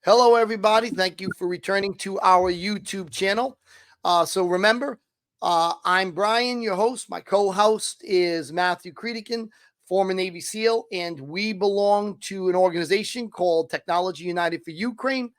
Hello, everybody. Thank you for returning to our YouTube channel. So remember, I'm Brian, your host. My co-host is Matthew Creedican, former Navy SEAL, and we belong to an organization called Technology United for Ukraine.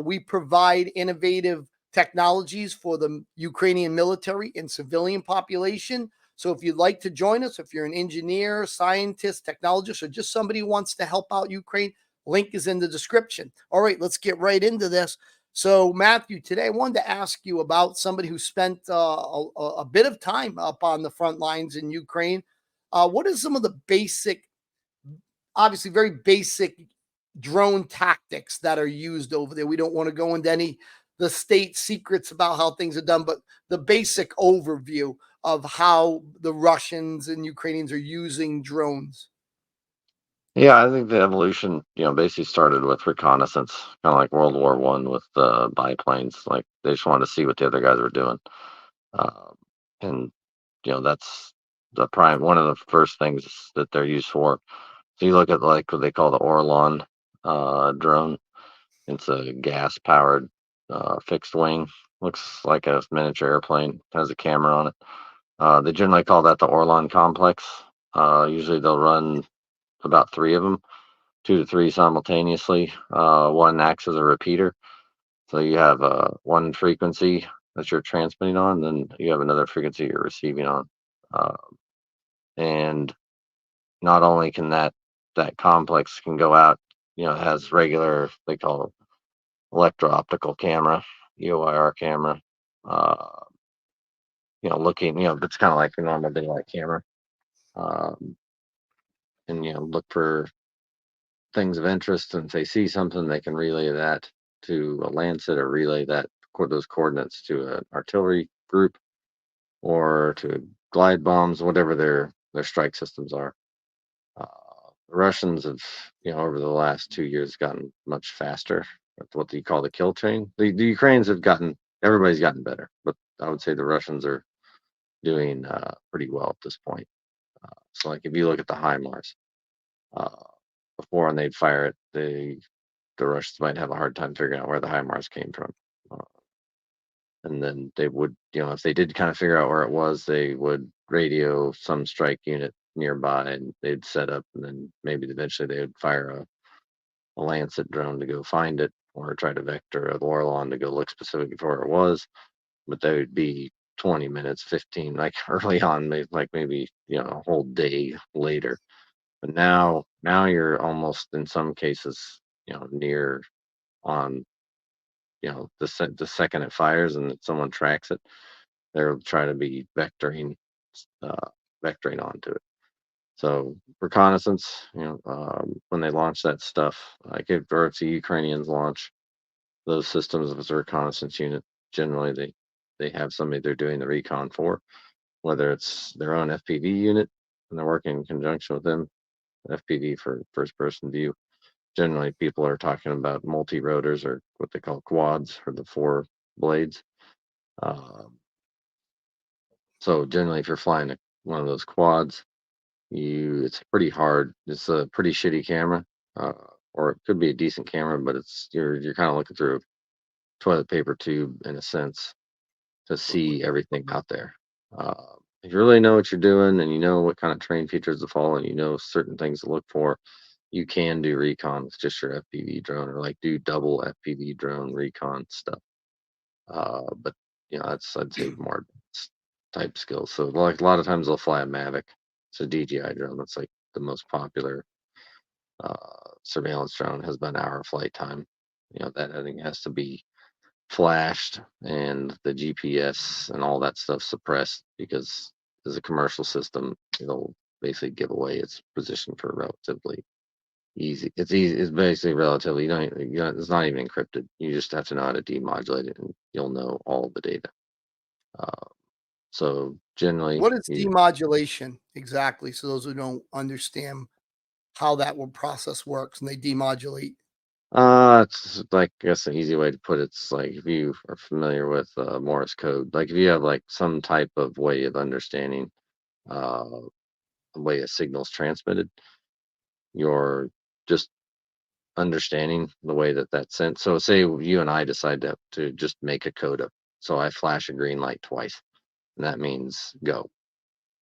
We provide innovative technologies for the Ukrainian military and civilian population. So if you'd like to join us, if you're an engineer, scientist, technologist, or just somebody who wants to help out Ukraine, link is in the description. All right, let's get right into this. So, Matthew, today I wanted to ask you about somebody who spent a bit of time up on the front lines in Ukraine. What are some of the basic, obviously very basic drone tactics that are used over there? We don't want to go into any the state secrets about how things are done, but the basic overview of how the Russians and Ukrainians are using drones. Yeah, I think the evolution, basically started with reconnaissance, kind of like World War One with the biplanes. Like they just wanted to see what the other guys were doing, uh, and that's the prime one of the first things that they're used for. So you look at like what they call the Orlan drone. It's a gas powered fixed wing. Looks like a miniature airplane. Has a camera on it. They generally call that the Orlan complex. Usually they'll run about three of them, two to three simultaneously. One acts as a repeater. So you have one frequency that you're transmitting on, then you have another frequency you're receiving on. Uh, and not only can that complex can go out, it has regular, they call it electro-optical camera, EOIR camera. Uh, looking, it's kind of like a normal daylight camera. Um, and look for things of interest, and if they see something, they can relay that to a Lancet or relay those coordinates to an artillery group or to glide bombs, whatever their strike systems are. Uh, the Russians have, over the last 2 years, gotten much faster at what you call the kill chain. The Ukrainians have everybody's gotten better, but I would say the Russians are doing pretty well at this point. So, like if you look at the HIMARS, uh, before when they'd fire it, the Russians might have a hard time figuring out where the HIMARS came from. Uh, and then they would, if they did kind of figure out where it was, they would radio some strike unit nearby and they'd set up, and then maybe eventually they would fire a Lancet drone to go find it or try to vector a Orlan to go look specifically for where it was. But that would be 20 minutes, 15, like early on, maybe, a whole day later. But now you're almost in some cases, near on the second it fires and someone tracks it, they'll try to be uh, vectoring onto it. So reconnaissance, when they launch that stuff, like if the Ukrainians launch those systems as a reconnaissance unit, generally they have somebody they're doing the recon for, whether it's their own FPV unit and they're working in conjunction with them, FPV for first person view. Generally, people are talking about multi rotors or what they call quads for the four blades. Um, so generally, if you're flying one of those quads, it's pretty hard. It's a pretty shitty camera, uh, or it could be a decent camera, but you're kind of looking through a toilet paper tube in a sense to see everything out there. If you really know what you're doing and you know what kind of terrain features to follow and you know certain things to look for, you can do recon with just your FPV drone or like do double FPV drone recon stuff. But that's I'd say more advanced type skills. So like a lot of times they'll fly a Mavic. It's a DJI drone. That's like the most popular surveillance drone. Has about an hour flight time. That I think has to be flashed and the GPS and all that stuff suppressed because as a commercial system, it'll basically give away its position for relatively easy. It's easy. It's basically relatively. It's not even encrypted. You just have to know how to demodulate it, and you'll know all the data. Uh, so generally, What is demodulation exactly? So those who don't understand how that will process works and they demodulate. it's like I guess an easy way to put it's like if you are familiar with Morse code, like if you have like some type of way of understanding uh, the way a signal's transmitted, you're just understanding the way that that's sent. So say you and I decide to just make a code up. So I flash a green light twice, and that means go.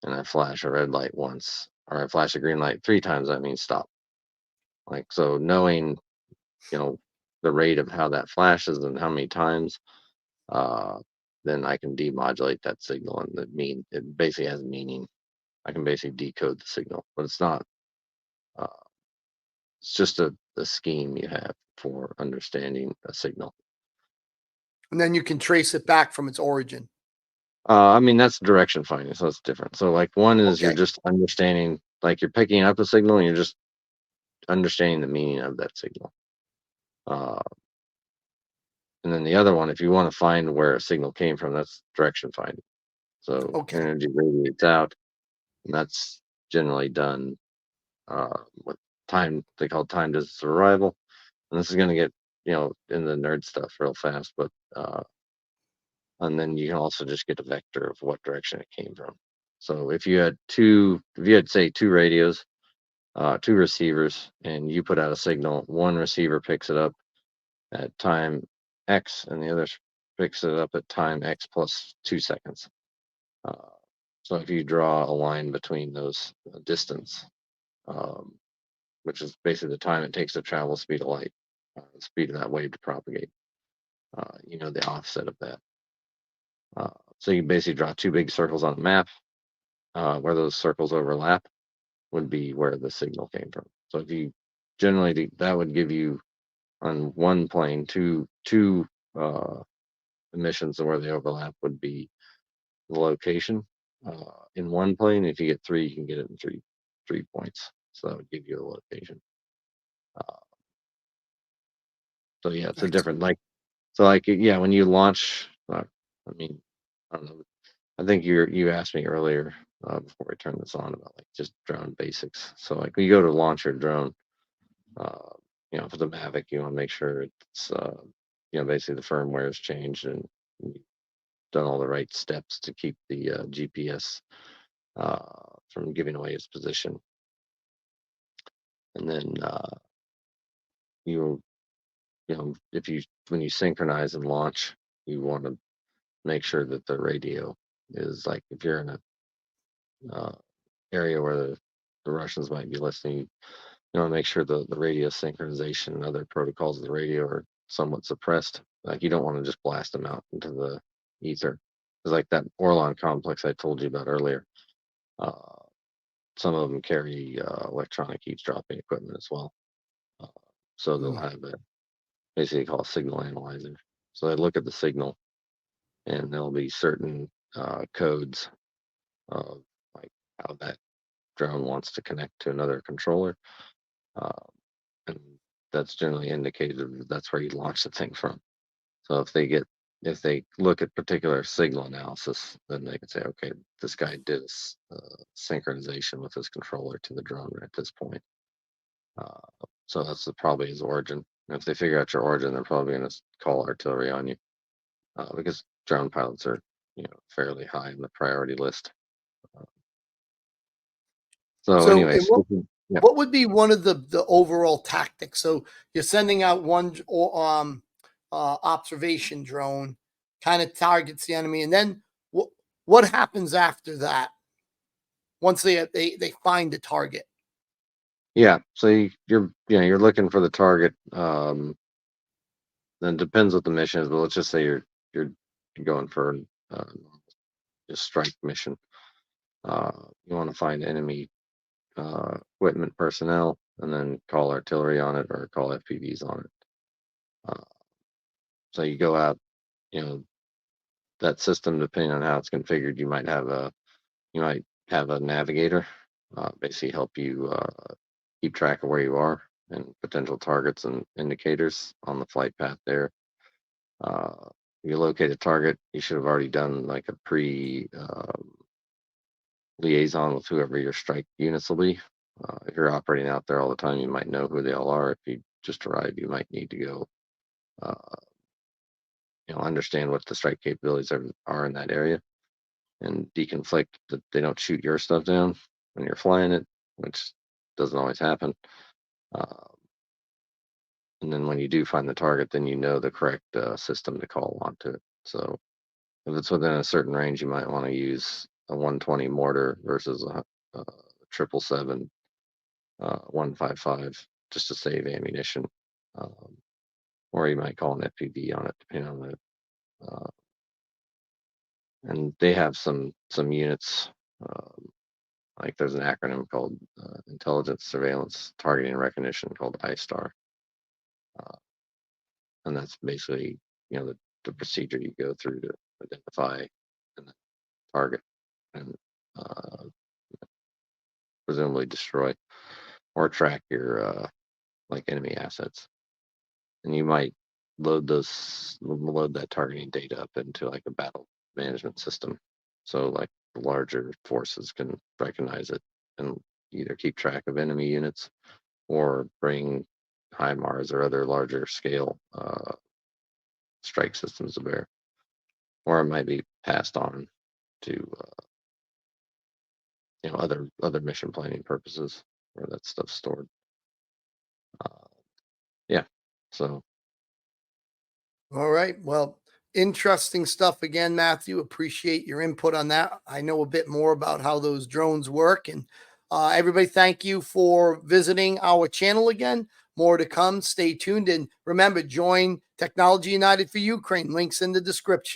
And I flash a red light once, or I flash a green light 3 times, that means stop. Like, so knowing, you know, the rate of how that flashes and how many times, uh, then I can demodulate that signal, and it basically has meaning. I can basically decode the signal, but it's not. Uh, it's just a scheme you have for understanding a signal. And then you can trace it back from its origin. I mean, that's direction finding, so it's different. So, like, one is you're Okay. just understanding, like, you're picking up a signal and you're just understanding the meaning of that signal. Uh, and then the other one, if you want to find where a signal came from, that's direction finding. So Okay. energy radiates out, and that's generally done with time. They call time distance of arrival. And this is going to get, in the nerd stuff real fast, but and then you can also just get a vector of what direction it came from. So if you had say two radios, two receivers, and you put out a signal, one receiver picks it up at time X, and the other picks it up at time X plus 2 seconds. Uh, so if you draw a line between those distance, um, which is basically the time it takes to travel the speed of light, the speed of that wave to propagate, the offset of that. So you basically draw two big circles on the map. Where those circles overlap would be where the signal came from. So if you generally that would give you on one plane two emissions, and where they overlap would be the location. In one plane, if you get three, you can get it in three points. So that would give you a location. Uh, so yeah, it's a different Excellent. yeah, when you launch. I mean, I don't know. I think you asked me earlier before we turn this on about like just drone basics. So like when you go to launch your drone, uh, for the Mavic, you want to make sure it's basically the firmware is changed and you've done all the right steps to keep the GPS from giving away its position. And then you if you when you synchronize and launch, you want to make sure that the radio is like if you're in a uh, area where the Russians might be listening, you want to make sure the radio synchronization and other protocols of the radio are somewhat suppressed. Like you don't want to just blast them out into the ether. It's like that Orlon complex I told you about earlier. Uh, some of them carry electronic eavesdropping equipment as well. Uh, so they'll Mm. have a basically called a signal analyzer. So they look at the signal, and there'll be certain codes of like how that drone wants to connect to another controller, uh, and that's generally indicated that's where you launch the thing from. So if they look at particular signal analysis, then they can say, okay, this guy did synchronization with his controller to the drone at this point. Uh, so that's probably his origin. And if they figure out your origin, they're probably going to call artillery on you because drone pilots are fairly high in the priority list. Uh, so, So, and anyways, yeah, what would be one of the overall tactics? So you're sending out one observation drone, kind of targets the enemy, and then what happens after that? Once they find the target. yeah. So you're looking for the target. Then it depends what the mission is, but let's just say you're going for uh, a strike mission. You want to find enemy equipment personnel and then call artillery on it or call FPVs on it. Uh, so you go out, you know, that system, depending on how it's configured, you might have a navigator, basically help you keep track of where you are and potential targets and indicators on the flight path there. If you locate a target, you should have already done like a pre liaison with whoever your strike units will be. If you're operating out there all the time, you might know who they all are. If you just arrive, you might need to go, uh, understand what the strike capabilities are in that area and deconflict that they don't shoot your stuff down when you're flying it, which doesn't always happen. Uh, And then when you do find the target, then you know the correct system to call onto it. So if it's within a certain range, you might want to use a 120 mortar versus a 777 155 just to save ammunition. Um, or you might call an FPV on it, depending on the. And they have some units. Like there's an acronym called Intelligence, Surveillance, Targeting, and Recognition called ISTAR, and that's basically the procedure you go through to identify and target and uh, presumably destroy or track your like enemy assets. And you might load that targeting data up into like a battle management system, so like the larger forces can recognize it and either keep track of enemy units or bring HIMARS or other larger scale strike systems to bear, or it might be passed on to other mission planning purposes where that stuff's stored. Yeah, so All right. Well, interesting stuff again, Matthew. Appreciate your input on that. I know a bit more about how those drones work. And everybody, thank you for visiting our channel again. More to come. Stay tuned. And remember, join Technology United for Ukraine. Links in the description.